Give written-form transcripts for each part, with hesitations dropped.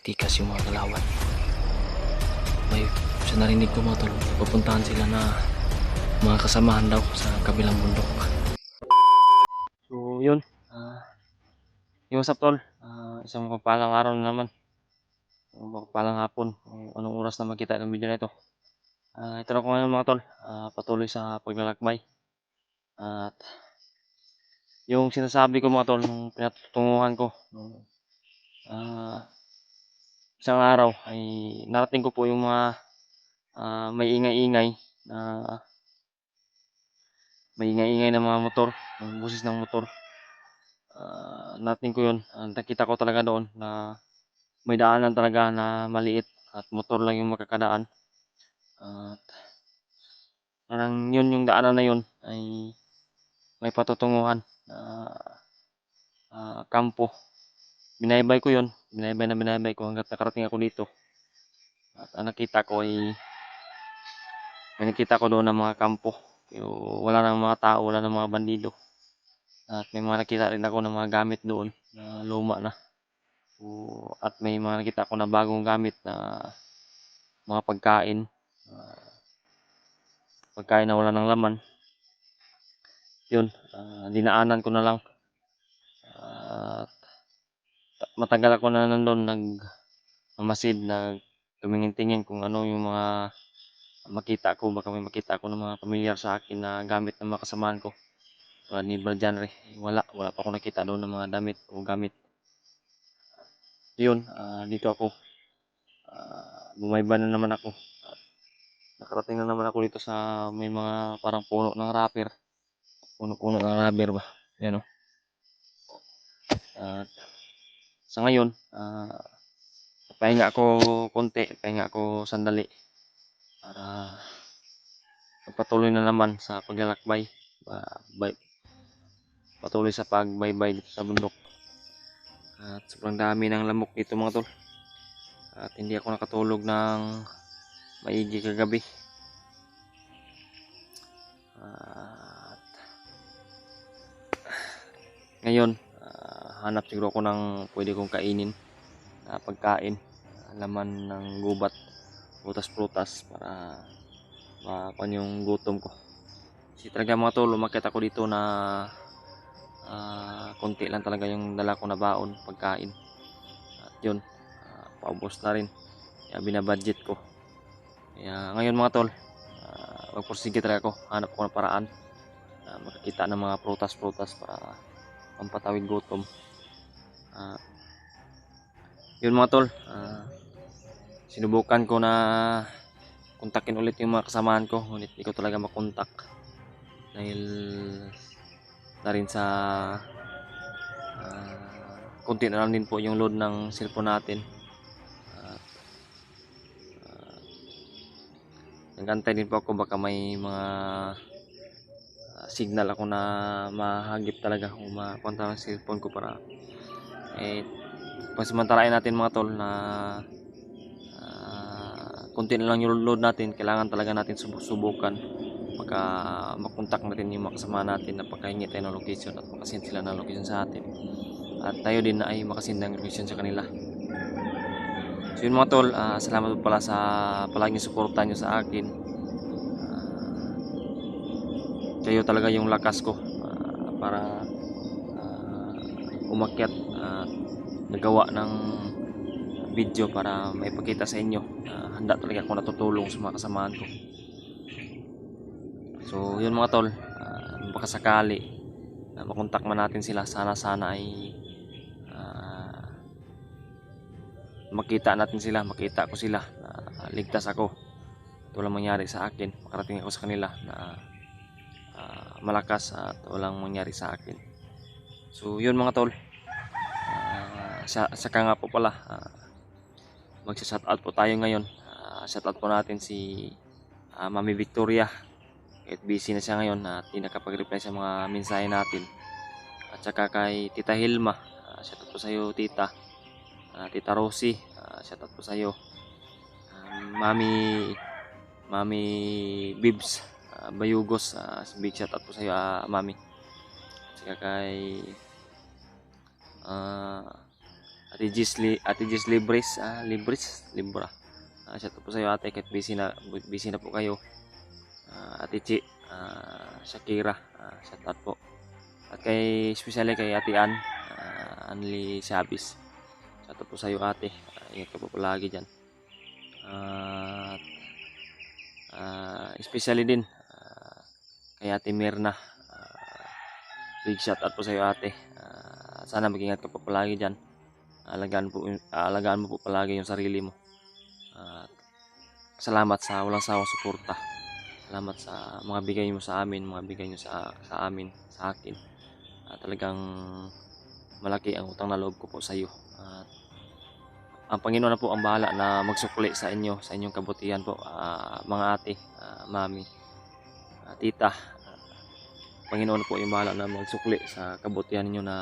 tikas yung mga kalawan. May sa narinig ko mga tol, pupuntahan sila na mga kasamahan daw sa kabilang bundok. So yun, yung usap tol, isang mapagpalang araw na naman, mapagpalang hapon, anong oras na makita ng video na ito. Ito na ko ngayon mga tol, patuloy sa paglalakbay. At yung sinasabi ko mga tol, nung pinatutunguhan ko nung isang araw ay narating ko po yung mga may ingay-ingay na mga motor, yung busis ng motor. Narating ko yun, nakita ko talaga doon na may daanan talaga na maliit at motor lang yung makakadaan. At parang yun yung daanan na yun ay may patutunguhan na kampo. Binaybay ko yun, binaybay ko hanggat nakarating ako dito. At ang nakita ko ay may nakita ko doon ng mga kampo. Wala nang mga tao, wala nang mga bandido. At may mga nakita rin ako ng mga gamit doon na luma na. At may mga nakita ako na bagong gamit na mga pagkain. Pagkain na wala ng laman. Yun, dinaanan ko na lang. Matagal ako na nandun nagmamasid, tumingin-tingin kung ano yung mga makita ko. Baka may makita ako ng mga pamilyar sa akin na gamit ng mga kasamahan ko. Ni Brad wala pa ako nakita doon ng mga damit o gamit. Yun, dito ako. Bumayba na naman ako. Nakarating na naman ako dito sa may mga parang puno ng rapper. Puno-puno ng rubber ba? Yan o. At sa ngayon, pahinga ako konti, pahinga ako sandali para patuloy na naman sa paglalakbay. Patuloy sa pagbaybay dito sa bundok. At sobrang dami ng lamok dito mga tol. At hindi ako nakatulog ng maigi kagabi. At ngayon, hanap siguro ako ng pwede kong kainin na pagkain, laman ng gubat, prutas-prutas para makuha yung gutom ko. Kasi talaga mga tol, umakyat ako dito na konti lang talaga yung dala ko na baon, pagkain. At yun, paubos na rin. Kaya binabudget ko. Kaya ngayon mga tol, magpursige talaga ako. Hanap ko ng paraan na makakita ng mga prutas-prutas para pampatawid gutom. Yun mga tol, sinubukan ko na kontakin ulit yung mga kasamahan ko, ngunit hindi ko talaga makontak dahil na rin sa konti na lang din po yung load ng cellphone natin. Nagantay din po ako baka may mga signal ako na mahagip talaga o makontak ng cellphone ko para pasamantalain natin mga tol na konti na lang yung load natin. Kailangan talaga natin subukan baka makontak natin yung mga kasama natin na pagkahingi tayo ng location at makasend sila ng location sa atin at tayo din na ay makasend ng location sa kanila. So yun mga tol, salamat po pala sa palaging suporta nyo sa akin. Kayo talaga yung lakas ko para umakyat at nagawa ng video para maipakita sa inyo. Handa talaga ako natutulong sa mga kasamahan ko. So yun mga tol, baka sakali makontak man natin sila, sana ay makita natin sila, makita ko sila na ligtas ako at walang mangyari sa akin, makarating ako sa kanila na malakas at walang mangyari sa akin. So yun mga tol, saka nga po pala, magsa-shoutout po tayo ngayon. Shoutout po natin si Mami Victoria. Kahit busy na siya ngayon at hindi nakapag-reply sa mga mensahe natin. At saka kay Tita Hilma, shoutout po sa iyo tita. Tita Rosie, shoutout po sa iyo. Mami Bibs Bayugos, big shoutout po sa iyo Mami. At saka kay Ate Gis Libres, Libra. Shout out po sa iyo ate, kahit busy na po kayo. Ate Chi, Shakira, shout out po. At especially kay Ate Anli Sabis. Shout out po sa iyo ate, ingat ka po palagi dyan. At especially din kay Ate Mirna, big shout out po sa iyo ate. Sana mag-ingat ka po palagi dyan. Alagaan mo po palagi yung sarili mo. Salamat sa walang sawang suporta. Salamat sa mga bigay mo sa amin, mga bigay nyo sa amin, sa akin. Talagang malaki ang utang na loob ko po sa iyo. Ang Panginoon na po ang bahala na magsukli sa inyo, sa inyong kabutihan po, mga ate, mami, tita. Panginoon na po yung bahala na magsukli sa kabutihan niyo na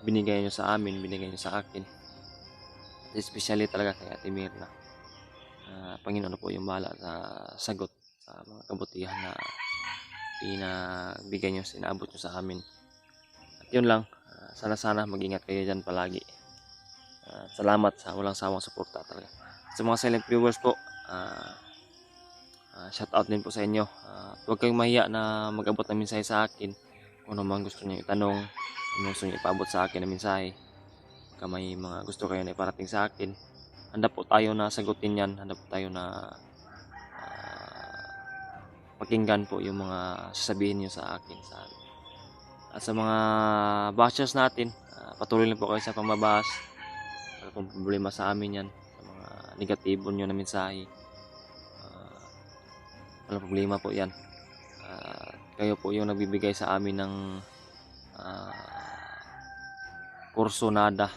binigay nyo sa amin, binigay nyo sa akin. Especially talaga kay Ate Mirna. Panginoon na po yung bahala sa sagot sa mga kabutihan na pinabigay nyo, sinaabot nyo sa amin. At yun lang, sana mag-ingat kayo dyan palagi. Salamat sa walang sawang suporta talaga. Sa mga silent viewers po, shout out din po sa inyo. Huwag kayong mahiya na mag-abot ng mensahe sa akin. Kung ano man gusto niyo itanong, kung gusto niyo ipaabot sa akin na mensahe, kung may mga gusto kayo na iparating sa akin, handa po tayo na sagutin yan. Handa po tayo na pakinggan po yung mga sasabihin niyo sa akin. At sa mga bashers natin, patuloy lang po kayo sa pambabash. Kung problema sa amin yan, sa mga negatibo nyo na mensahe, walang problema po yan. Kayo po yung nagbibigay sa amin ng kurso nada,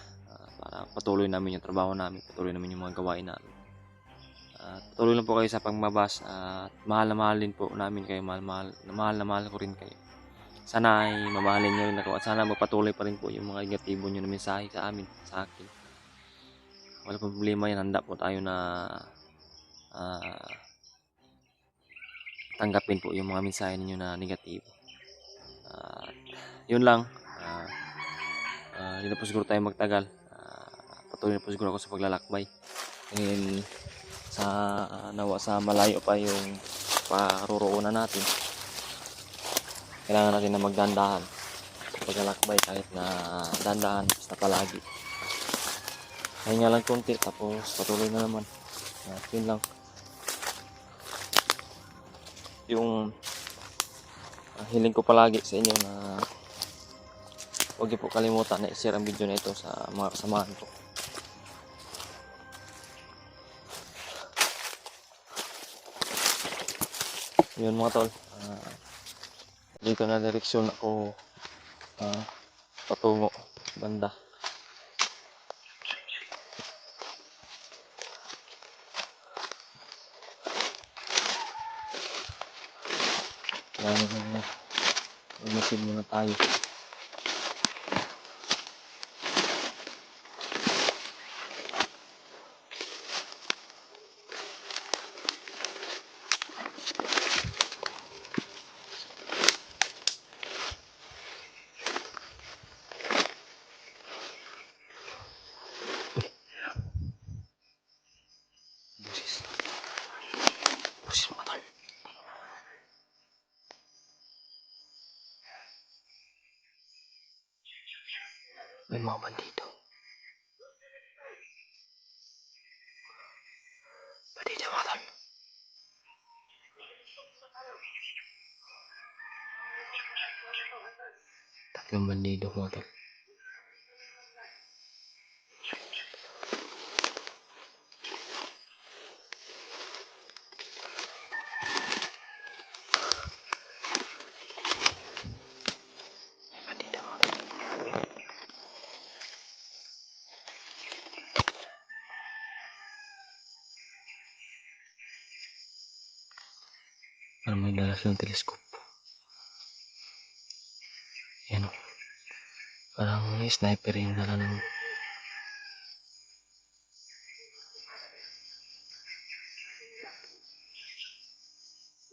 para patuloy namin yung trabaho namin, patuloy namin yung mga gawain namin. Patuloy lang po kayo sa pagmabas at mahal na mahal din po namin kayo, mahal na mahal ko rin kayo. Sana ay mamahalin nyo rin ako at sana magpatuloy pa rin po yung mga negatibo nyo na mensahe sa amin, sa akin. Wala pong problema yan, handa po tayo na tanggapin po yung mga mensahe ninyo na negatibo. Yun lang, hindi na po siguro tayo magtagal. Patuloy na po siguro ako sa paglalakbay. Dahil nawa sa malayo pa yung paruroonan natin. Kailangan natin na magdandahan sa paglalakbay, kahit na dandahan basta palagi. Hinga lang konti tapos patuloy na naman. Yun lang. Yung hiling ko palagi sa inyo na huwag niyo po kalimutan na i-share ang video na ito sa mga kasamahan ko. Yun mga tol, dito na direksyon ako patungo banda. Umasin muna tayo. Busis mga tol. May mga bandito. Bandito mga tol. Tatlong bandito mga tol. Parang may dalas ng teleskop. Yan o. Parang sniper yung dala ng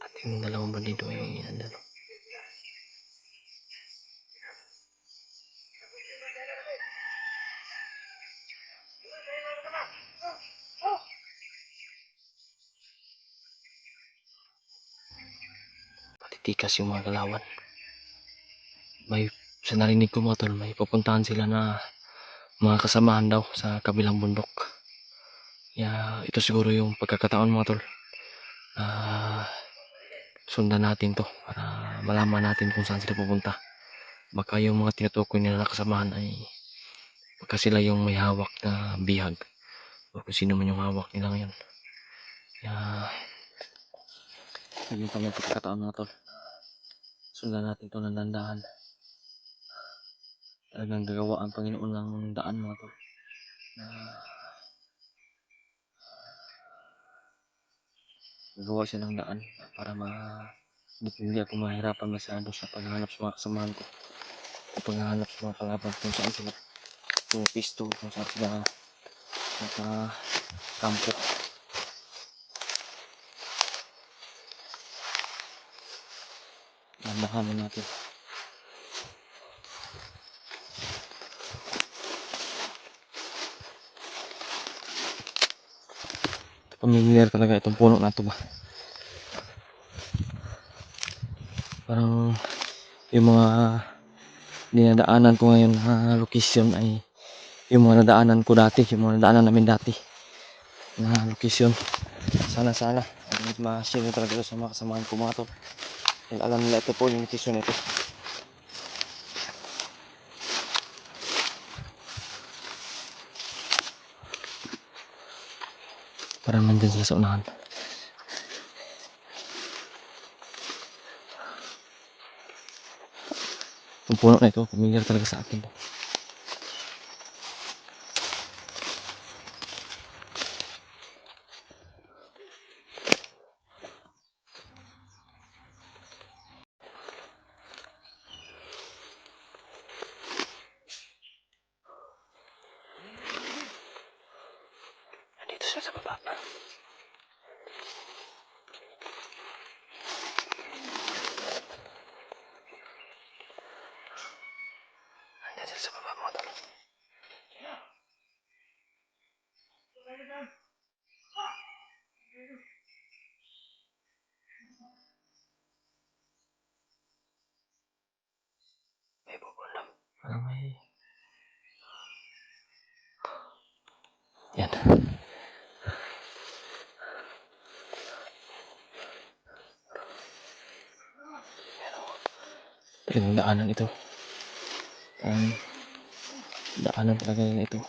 at yung dalawang bandito ay nandun. tikas yung mga galawan. May sa narinig ko mga tol, may pupuntahan sila na mga kasamahan daw sa kabilang bundok. Kaya ito siguro yung pagkakataon mga tol. Sundan natin to para malaman natin kung saan sila pupunta. Baka yung mga tinutukoy nila na kasamahan ay baka sila yung may hawak na bihag o kung sino man yung hawak nila ngayon. Kaya ayun pa may pagkakataon mga tol. Sundan natin to ng dandahan. Talagang gagawa ang Panginoon ng daan mga tol. Gagawa siya ng daan para hindi ako mahirapan masyado sa paghahanap sa mga kasamahan ko. O paghahanap sa mga kalaban kung saan sila pumipisto, kung saan sila nakakampo. Dandahanin natin. Pamilyar talaga itong puno na ito ba. Parang yung mga dinadaanan ko ngayon na location ay yung mga nadaanan ko dati, yung mga nadaanan namin dati na location. Sana ma-share talaga sa mga kasamahan ko mga tol. Dahil alam nila ito po yung location nito. Parang nandyan sila sa unahan. Yung puno na ito, familiar talaga sa akin. Nandito sila sa baba. Nandyan sila sa baba mga tol. May bubulam. Parang may... Yan. Talagang daanan ito. Daanan talaga yun ito.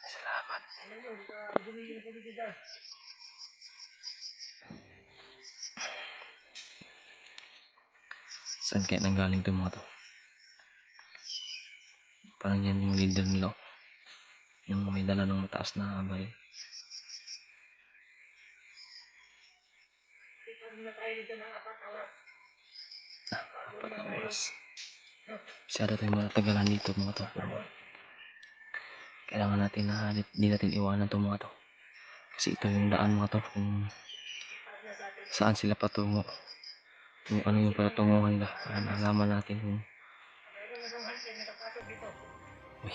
Salamat. Saan kaya nanggaling ito mga to? Parang yan yung leader nila. Yung may dala ng mataas na abay. Apat na oras. Masyado tayong matagalan dito mga to. Pero kailangan natin na di natin iwanan ito mga to. Kasi ito yung daan mga to. Kung saan sila patungo. Kung ano yung patunguhan nila. Para nalaman natin kung... Uy.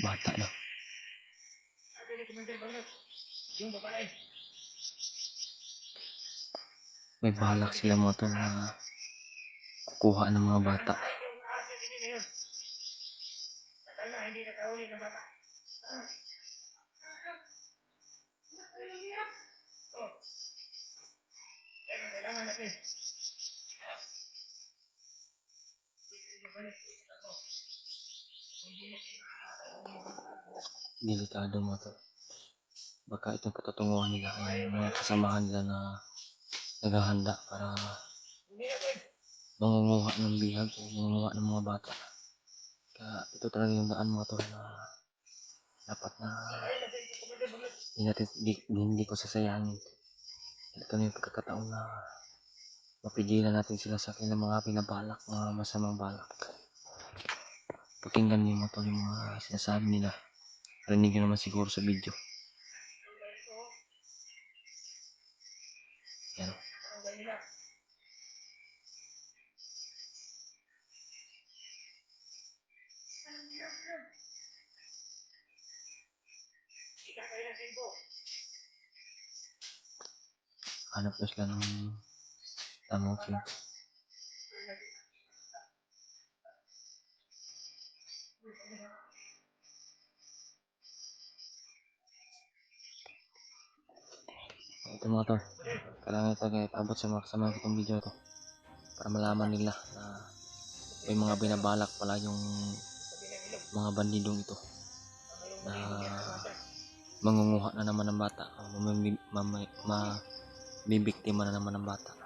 Bata na. May balak sila mga to na kukuha ng mga bata. Delikado mga to. Baka itong katutunguhan nila ay mga kasamahan nila na naghahanda para mangunguha ng bihag o mangunguha ng mga bata. Kaya ito talaga yung daan mga tol na dapat na hindi ko sasayangin. Ito na yung pagkakataon na mapigilan natin sila sa kanilang mga pinabalak, mga masamang balak. Pakinggan niyo mga tol yung mga sinasabi nila. Rinig nyo naman siguro sa video. Yan. Hanap na sila ng tamang film. Ito mga tol, kailangan ito kaya ipaabot sa mga kasama itong video ito para malaman nila na may mga binabalak pala yung mga bandidong ito na mangunguha na naman ng bata, mabibiktima na naman ng bata.